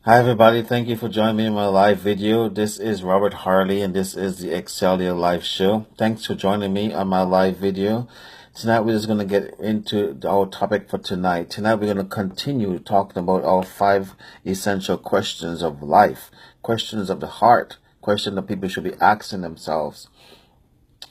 Hi everybody, thank you for joining me in my live video. This is Robert Harley and this is the Excelia Live Show. Thanks for joining me on my live video. Tonight we're just going to get into our topic for tonight. Tonight we're going to continue talking about our 5 essential questions of life, questions of the heart, questions that people should be asking themselves.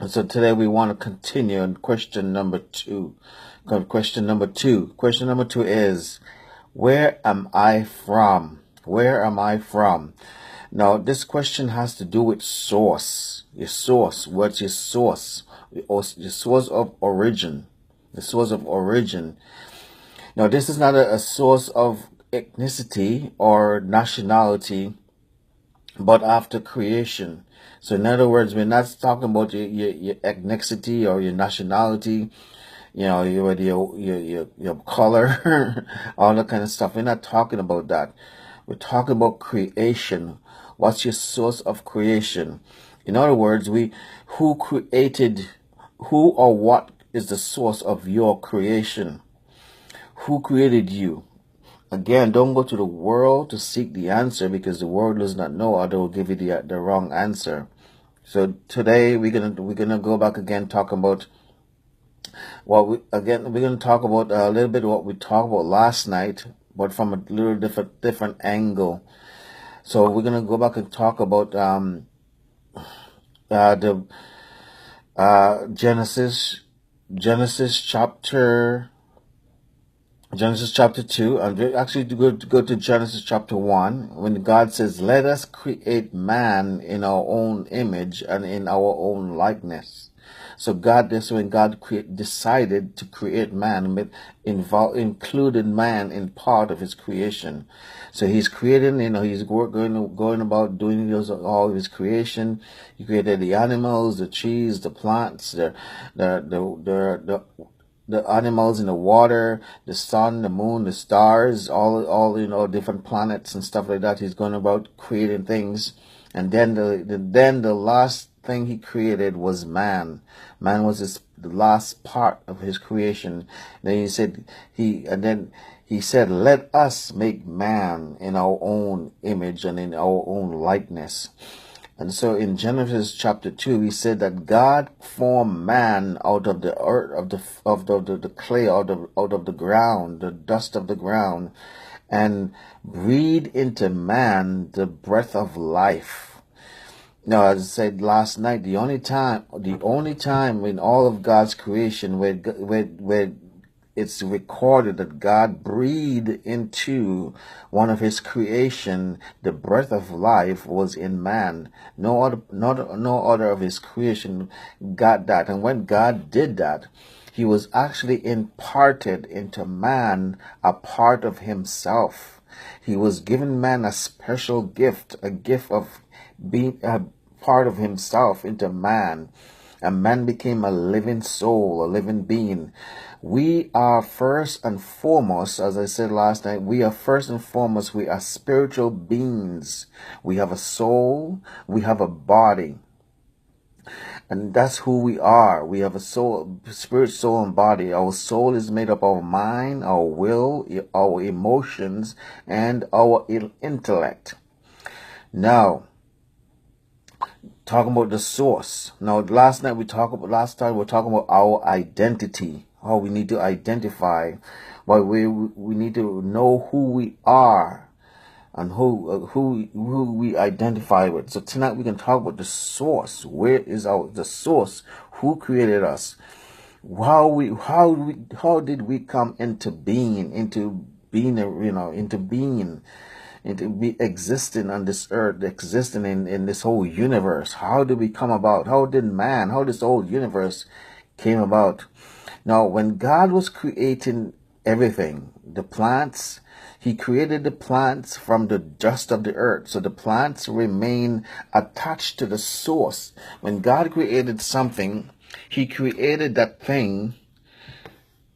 And so today we want to continue on question number 2. Question number 2. Question number 2 is, where am I from? Where am I from? Now, this question has to do with source. Your source. What's your source? Your source of origin. The source of origin. Now, this is not a source of ethnicity or nationality, but after creation. So, in other words, we're not talking about your ethnicity or your nationality, your color, all that kind of stuff. We're not talking about that. We're talking about creation. What's your source of creation? In other words, who created, who or what is the source of your creation? Who created you? Again, don't go to the world to seek the answer, because the world does not know, or they will give you the wrong answer. So today we're gonna go back again, talking about we're gonna talk about a little bit of what we talked about last night, but from a little different angle. So we're gonna go back and talk about the Genesis chapter Genesis chapter 2, and we actually go to Genesis chapter 1, when God says, let us create man in our own image and in our own likeness. So when God decided to create man, included man in part of his creation. So he's creating, he's going about doing all of his creation. He created the animals, the trees, the plants, the animals in the water, the sun, the moon, the stars, all different planets and stuff like that. He's going about creating things, and then the last thing he created was man. Man was the last part of his creation. Then he said, let us make man in our own image and in our own likeness. And so in Genesis chapter 2, he said that God formed man out of the earth, of the clay, out of the ground, the dust of the ground, and breathed into man the breath of life. Now, as I said last night, the only time in all of God's creation where it's recorded that God breathed into one of his creation the breath of life was in man. No other of his creation got that. And when God did that, he was actually imparted into man a part of himself. He was given man a special gift, a gift of being a part of himself into man. And man became a living soul, a living being. We are first and foremost, as I said last night, we are spiritual beings. We have a soul, we have a body. And that's who we are. We have a soul, spirit, soul, and body. Our soul is made up of mind, our will, our emotions, and our intellect. Now, talking about the source. Now, last time we were talking about our identity, how we need to identify, but we need to know who we are and who we identify with. So tonight we can talk about the source. Where is the source? Who created us? How did we come into being, into be existing on this earth, existing in this whole universe? How did we come about? How this whole universe came about? Now, when God was creating everything, the plants, he created the plants from the dust of the earth. So the plants remain attached to the source. When God created something, he created that thing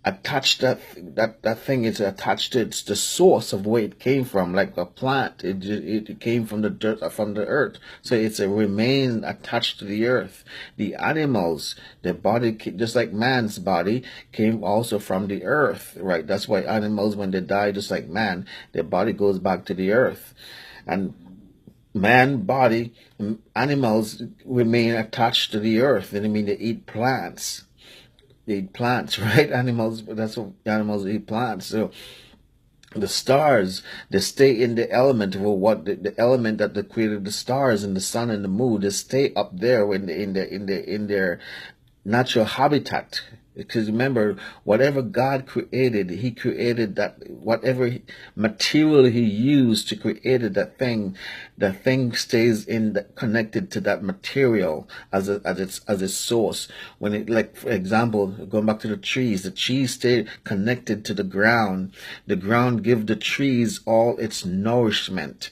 attached that thing is attached to it's the source of where it came from, like a plant. It came from the dirt, from the earth, so it's a remain attached to the earth. The animals, their body, just like man's body, came also from the earth, right? That's why animals, when they die, just like man, their body goes back to the earth. And man body, animals remain attached to the earth, and I mean they eat plants. They eat plants, right? Animals, that's what animals eat, plants. So the stars, they stay in the element of what the element that they created the stars and the sun and the moon. They stay up there when they, in their natural habitat. Because remember, whatever God created, He created that, whatever material He used to create the thing stays connected to that material as its source. When it, like for example, going back to the trees stay connected to the ground. The ground give the trees all its nourishment.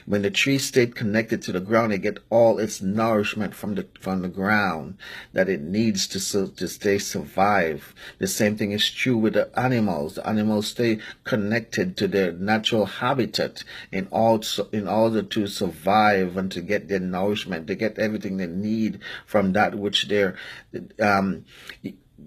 When the tree stayed connected to the ground, it get all its nourishment from the ground that it needs to stay survive. The same thing is true with the animals. The animals stay connected to their natural habitat in order to survive and to get their nourishment, to get everything they need from that which they're um,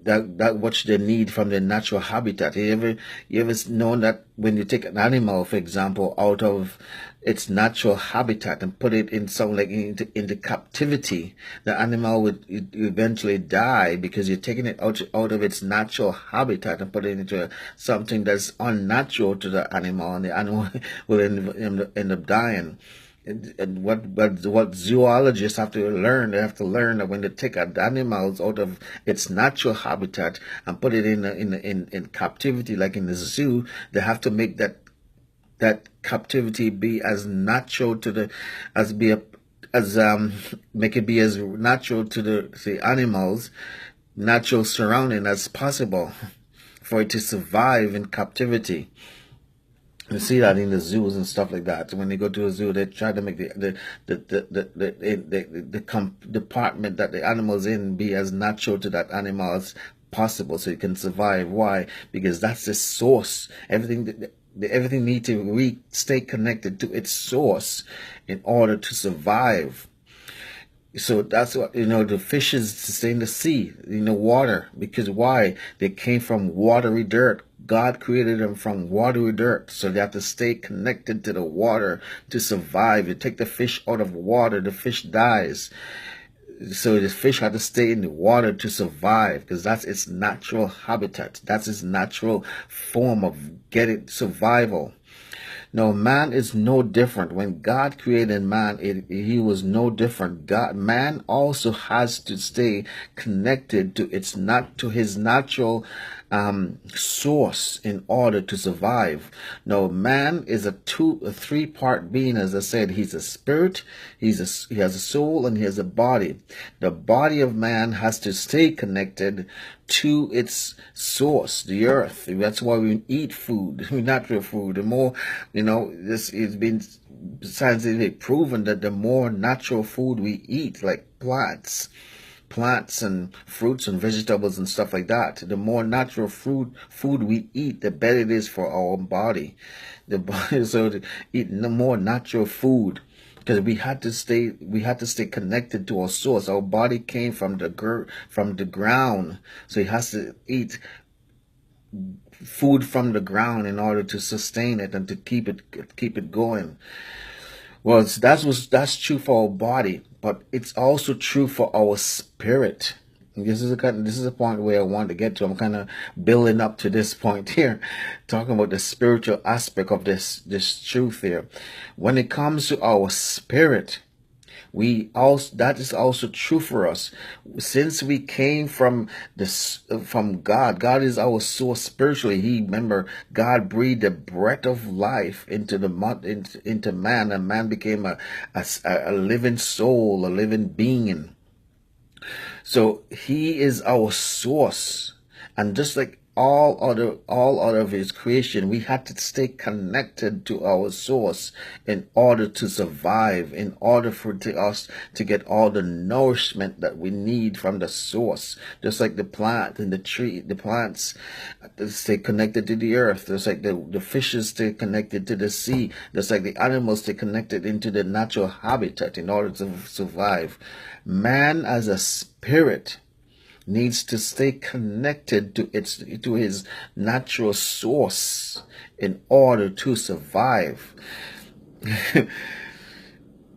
that which they need from their natural habitat. You ever known that when you take an animal, for example, out of its natural habitat and put it in some like into captivity, the animal would eventually die because you're taking it out of its natural habitat and put it into something that's unnatural to the animal, and the animal will end up dying. And what zoologists have to learn, they have to learn that when they take animals out of its natural habitat and put it in captivity, like in the zoo, they have to make that captivity be as natural to the as be a as make it be as natural to the animals natural surrounding as possible for it to survive in captivity. You see that in the zoos and stuff like that. When they go to a zoo, they try to make the department that the animal's in be as natural to that animal as possible, so it can survive. Why? Because that's the source. Everything needs to stay connected to its source in order to survive. So that's what, the fishes stay in the sea, in the water. Because why? They came from watery dirt. God created them from watery dirt. So they have to stay connected to the water to survive. You take the fish out of water, the fish dies. So the fish had to stay in the water to survive, because that's its natural habitat. That's its natural form of getting survival. No, man is no different. When God created man, he was no different. Man also has to stay connected to his natural source in order to survive. No, man is a 3-part being. As I said, he's a spirit, he has a soul, and he has a body. The body of man has to stay connected to its source, the earth. That's why we eat food, natural food. The more, this has been scientifically proven that the more natural food we eat, like plants and fruits and vegetables and stuff like that, the more natural food we eat, the better it is for our body. So to eat more natural food, because we had to stay connected to our source. Our body came from the ground, so it has to eat food from the ground in order to sustain it and to keep it going. Well, that's true for our body, but it's also true for our spirit. This is a point where I want to get to. I'm kind of building up to this point here, talking about the spiritual aspect of this truth here. When it comes to our spirit, that is also true for us. Since we came from God. God is our source spiritually. Remember, God breathed the breath of life into man, and man became a living soul, a living being. So he is our source. And just like all other of his creation, we had to stay connected to our source in order to survive, in order for us to get all the nourishment that we need from the source. Just like the plant and the tree, the plants stay connected to the earth. Just like the fishes stay connected to the sea. Just like the animals stay connected into the natural habitat in order to survive. Man as a spirit needs to stay connected to his natural source in order to survive.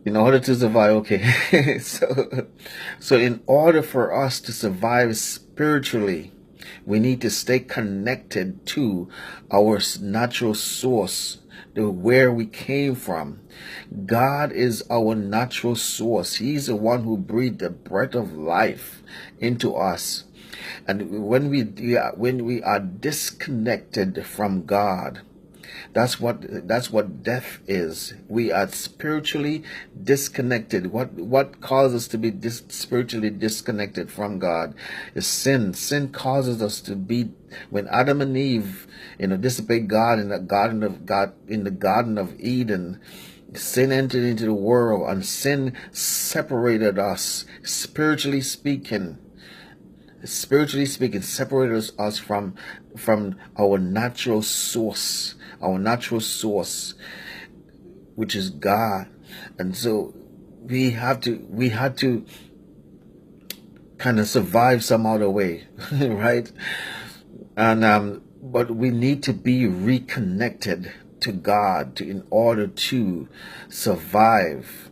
In order to survive, okay. So in order for us to survive spiritually, we need to stay connected to our natural source, where we came from. God is our natural source. He's the one who breathed the breath of life into us. And when we are disconnected from God, that's what death is. We are spiritually disconnected. What causes us to be spiritually disconnected from God is sin. Sin causes us to be, when Adam and Eve, disobeyed God in the Garden of Eden. Sin entered into the world, and sin separated us, spiritually speaking, separated us from our natural source, which is God. And so we had to kind of survive some other way, right? And but we need to be reconnected to God in order to survive.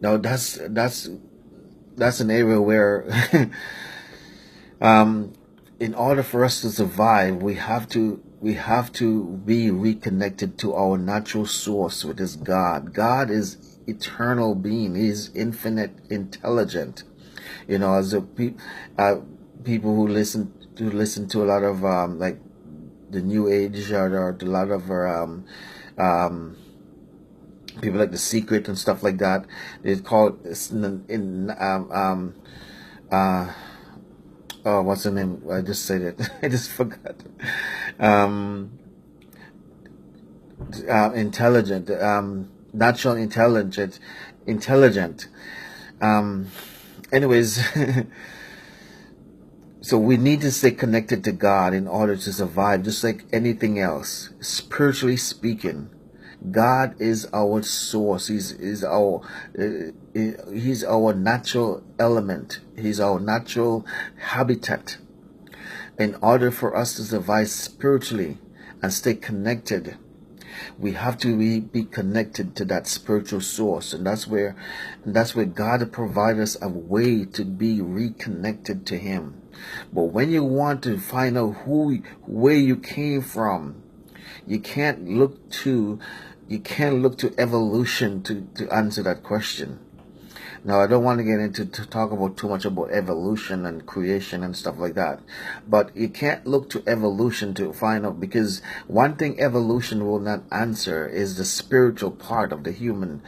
Now that's an area where in order for us to survive, we have to be reconnected to our natural source, which is God. God is eternal being. He's infinite intelligent. As people who listen to a lot of like the New Age, or a lot of people like The Secret and stuff like that. They call it oh, what's the name? I just said it. I just forgot. Intelligent, natural intelligent. Anyways, so we need to stay connected to God in order to survive, just like anything else. Spiritually speaking, God is our source. He's our natural element. He's our natural habitat. In order for us to survive spiritually and stay connected, we have to be connected to that spiritual source, and that's where God provides us a way to be reconnected to Him. But when you want to find out where you came from, you can't look to evolution to answer that question. Now, I don't want to get into to talk about too much about evolution and creation and stuff like that, but you can't look to evolution to find out, because one thing evolution will not answer is the spiritual part of the human.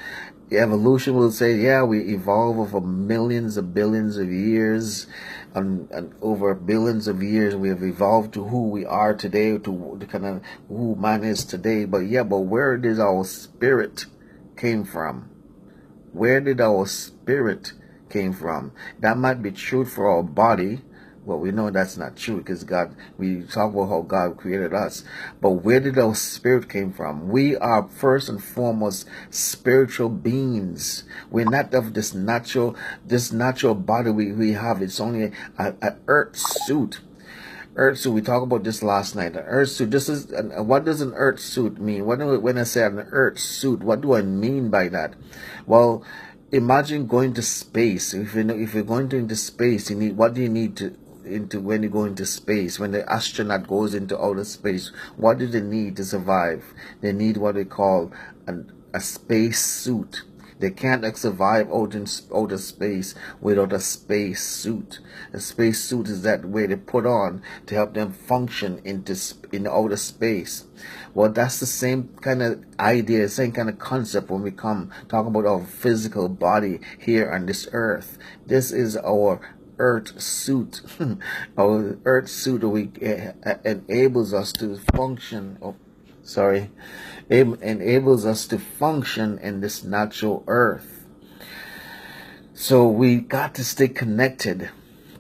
Evolution will say, yeah, we evolve over millions of billions of years, and over billions of years we have evolved to who we are today, to the kind of who man is today. But where did our spirit came from? Where did our spirit came from? That might be true for our body. Well, we know that's not true, because we talk about how God created us. But where did our spirit came from? We are first and foremost spiritual beings. We're not of this natural body we have. It's only an earth suit. Earth suit. We talked about this last night. An earth suit. What does an earth suit mean? When I say an earth suit, what do I mean by that? Well, imagine going to space. If you're going into space, what do you need when you go into space? When the astronaut goes into outer space, what do they need to survive? They need what they call a space suit. They can't survive out in outer space without a space suit. A space suit is that way they put on to help them function in outer space. Well, that's the same kind of idea, same kind of concept when we talk about our physical body here on this earth. This is our earth suit. Our earth suit enables us to function. Oh, sorry, enables us to function in this natural earth. So we got to stay connected.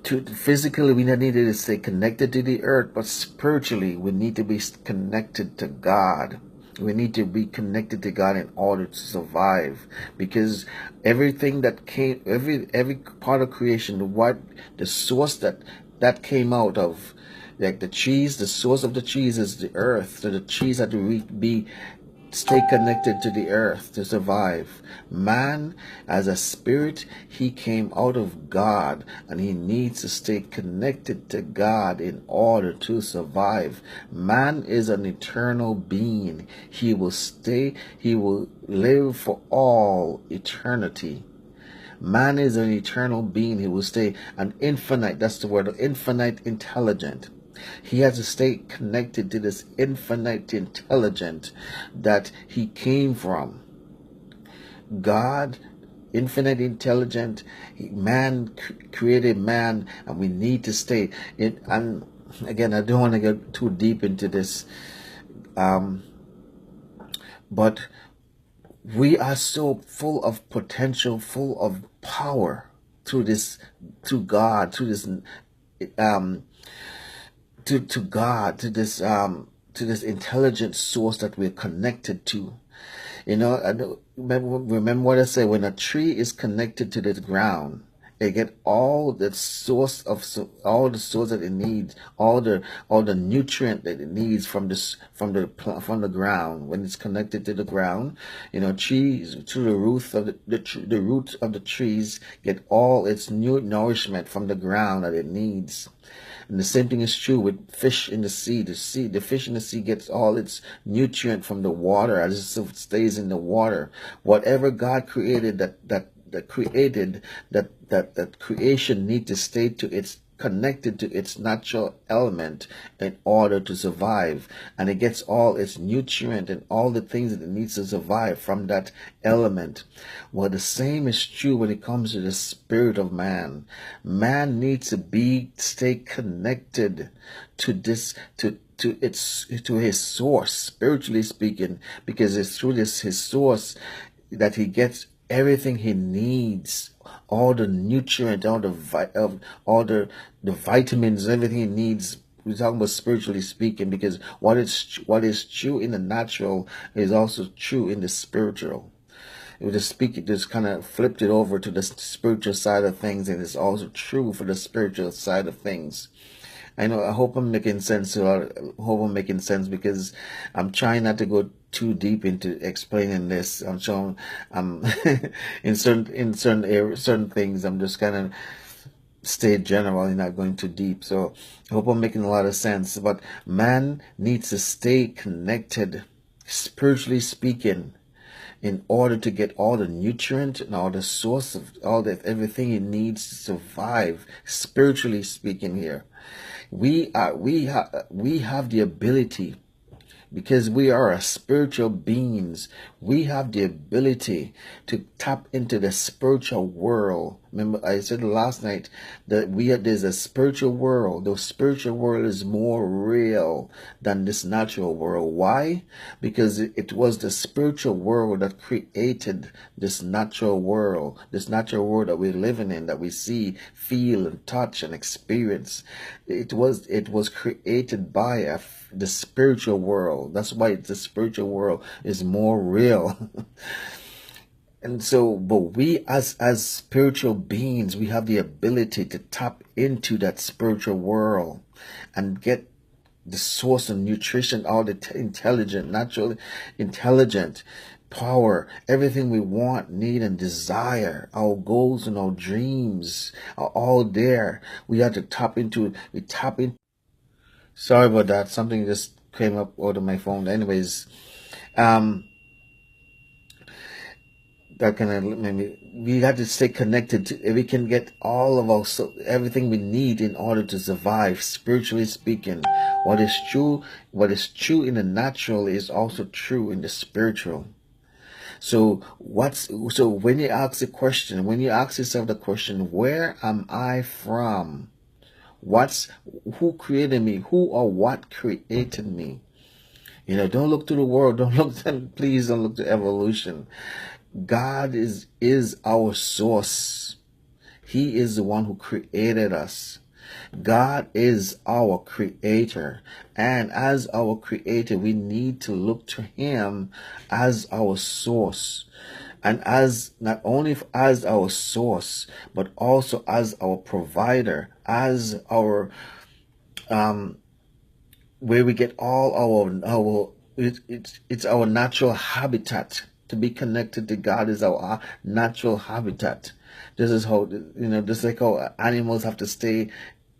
Physically, we needed to stay connected to the earth, but spiritually, we need to be connected to God. We need to be connected to God in order to survive, because everything that came, every part of creation, what the source that came out of, like the trees, the source of the trees is the earth. So the trees had to be stay connected to the earth to survive. Man, as a spirit, he came out of God, and he needs to stay connected to God in order to survive. Man is an eternal being. He will live for all eternity. Man is an eternal being. He will stay an infinite, that's the word, infinite intelligent. He has to stay connected to this infinite intelligence that he came from. God, infinite intelligent, man created man, and we need to stay in. And again, I don't want to get too deep into this, but we are so full of potential, full of power through this, to God, through this, to God, to this intelligent source that we're connected to. You know, remember what I said, when a tree is connected to the ground, it get all the source that it needs, all the nutrient that it needs from the ground. When it's connected to the ground, you know, trees, through the root of the root of the trees, get all its new nourishment from the ground that it needs. And the same thing is true with fish in the sea. The fish in the sea gets all its nutrient from the water as it stays in the water. Whatever God created, that creation need to stay to its connected to its natural element in order to survive, and it gets all its nutrient and all the things that it needs to survive from that element. Well, the same is true when it comes to the spirit of man. Man needs to stay connected to this, to his source, spiritually speaking, because it's through his source that he gets everything he needs, all the nutrient, all the vitamins, everything he needs. We're talking about spiritually speaking, because what is true in the natural is also true in the spiritual. It would just kind of flipped it over to the spiritual side of things, and it's also true for the spiritual side of things. I know. I hope I'm making sense. I hope I'm making sense, because I'm trying not to go too deep into explaining this. I'm showing, in certain things, I'm just kind of stay general and not going too deep. So I hope I'm making a lot of sense. But man needs to stay connected, spiritually speaking, in order to get all the nutrient and all the source of everything he needs to survive, spiritually speaking. Here, we have the ability, because we are a spiritual beings. We have the ability to tap into the spiritual world. Remember, I said last night that there's a spiritual world. The spiritual world is more real than this natural world. Why? Because it was the spiritual world that created this natural world that we're living in, that we see, feel, and touch and experience. It was created by the spiritual world. That's why the spiritual world is more real. And so, but we as spiritual beings, we have the ability to tap into that spiritual world and get the source of nutrition, all the natural intelligent power, everything we want, need, and desire. Our goals and our dreams are all there. We have to tap into. We tap in. Sorry about that. Something just came up out of my phone. Anyways, that kind of maybe we have to stay connected to. We can get all of everything we need in order to survive, spiritually speaking. What is true in the natural is also true in the spiritual. So when you ask the question, when you ask yourself the question, where am I from? Who created me? Who or what created me? Don't look to the world. Please don't look to evolution. God is our source. He is the one who created us. God is our creator. And as our creator, we need to look to him as our source. And as not only as our source, but also as our provider, as our where we get all it's our natural habitat. To be connected to God is our natural habitat. This is how, just like how animals have to stay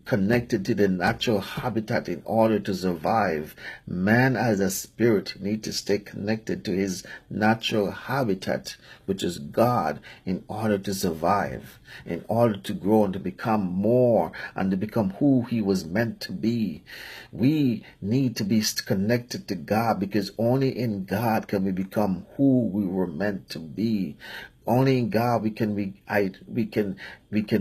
connected to the natural habitat in order to survive. Man as a spirit need to stay connected to his natural habitat, which is God, in order to survive, in order to grow and to become more and to become who he was meant to be. We need to be connected to God, because only in God can we become who we were meant to be. Only in God we can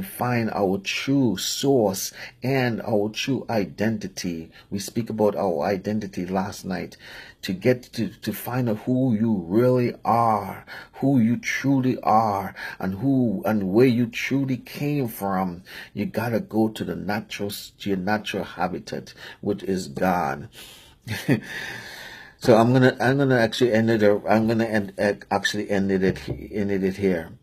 find our true source and our true identity. We speak about our identity last night. To get to find out who you really are, who you truly are, and where you truly came from, you gotta go to your natural habitat, which is God. So I'm gonna actually end it. Actually ended it here.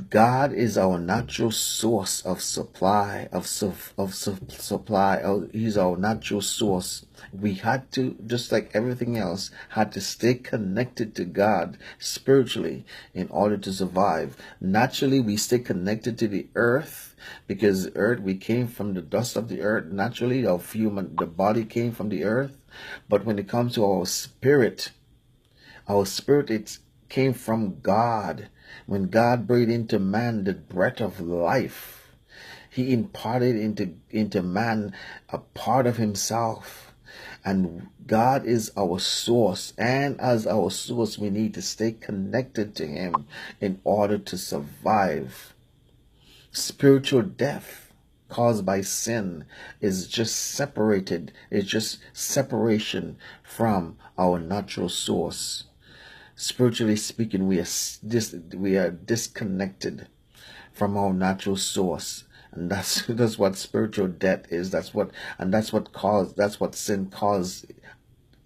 God is our natural source of supply supply. He's our natural source. We had to, just like everything else, had to stay connected to God spiritually in order to survive. Naturally, we stay connected to the earth, because the earth, we came from the dust of the earth. Naturally, the body came from the earth. But when it comes to our spirit, it came from God. When God breathed into man the breath of life, he imparted into man a part of himself. And God is our source. And as our source, we need to stay connected to him in order to survive. Spiritual death caused by sin is just separation from our natural source. Spiritually speaking, we are disconnected from our natural source. And that's what spiritual death is. That's what sin caused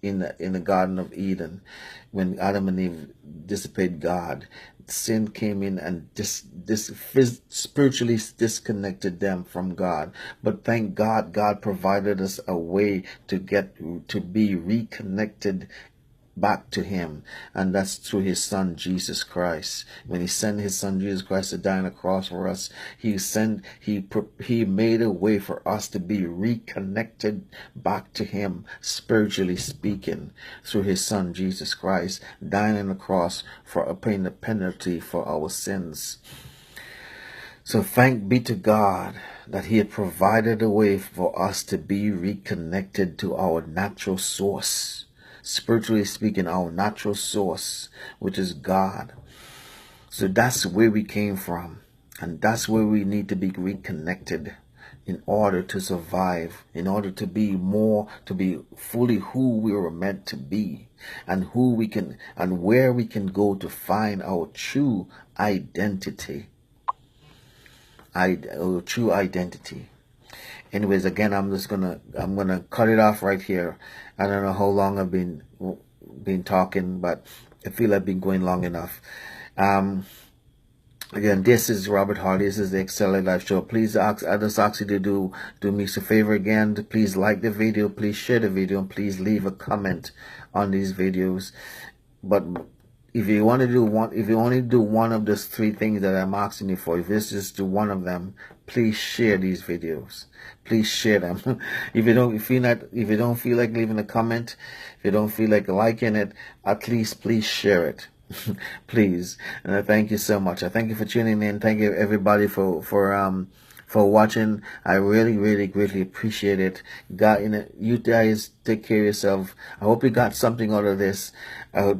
in the Garden of Eden, when Adam and Eve disobeyed God. Sin came in and spiritually disconnected them from God. But thank God, God provided us a way to be reconnected back to him, and that's through his son Jesus Christ. When he sent his son Jesus Christ to die on the cross for us, he made a way for us to be reconnected back to him, spiritually speaking, through his son Jesus Christ dying on the cross for paying the penalty for our sins. So thank be to God that he had provided a way for us to be reconnected to our natural source. Spiritually speaking, our natural source, which is God. So that's where we came from. And that's where we need to be reconnected in order to survive, in order to be fully who we were meant to be, and where we can go to find our true identity. Our true identity. Anyways, again, I'm gonna cut it off right here. I don't know how long I've been talking, but I feel I've been going long enough. Again, this is Robert Hardy. This is the Excel Life Show. Please I just ask you to do me a favor again. Please like the video, please share the video, and please leave a comment on these videos. But if you want to do if you only do one of those three things that I'm asking you for, if it's just do one of them, please share these videos. Please share them. If you don't feel like leaving a comment, if you don't feel like liking it, at least please share it. Please. And I thank you so much. I thank you for tuning in. Thank you everybody for for watching. I really, really greatly appreciate it. You guys take care of yourself. I hope you got something out of this.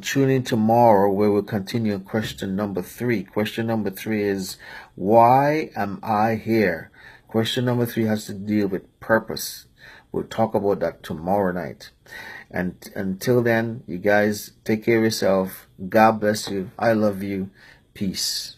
Tune in tomorrow where we'll continue question number 3. Question number 3 is, why am I here? Question number 3 has to deal with purpose. We'll talk about that tomorrow night. And until then, you guys take care of yourself. God bless you. I love you. Peace.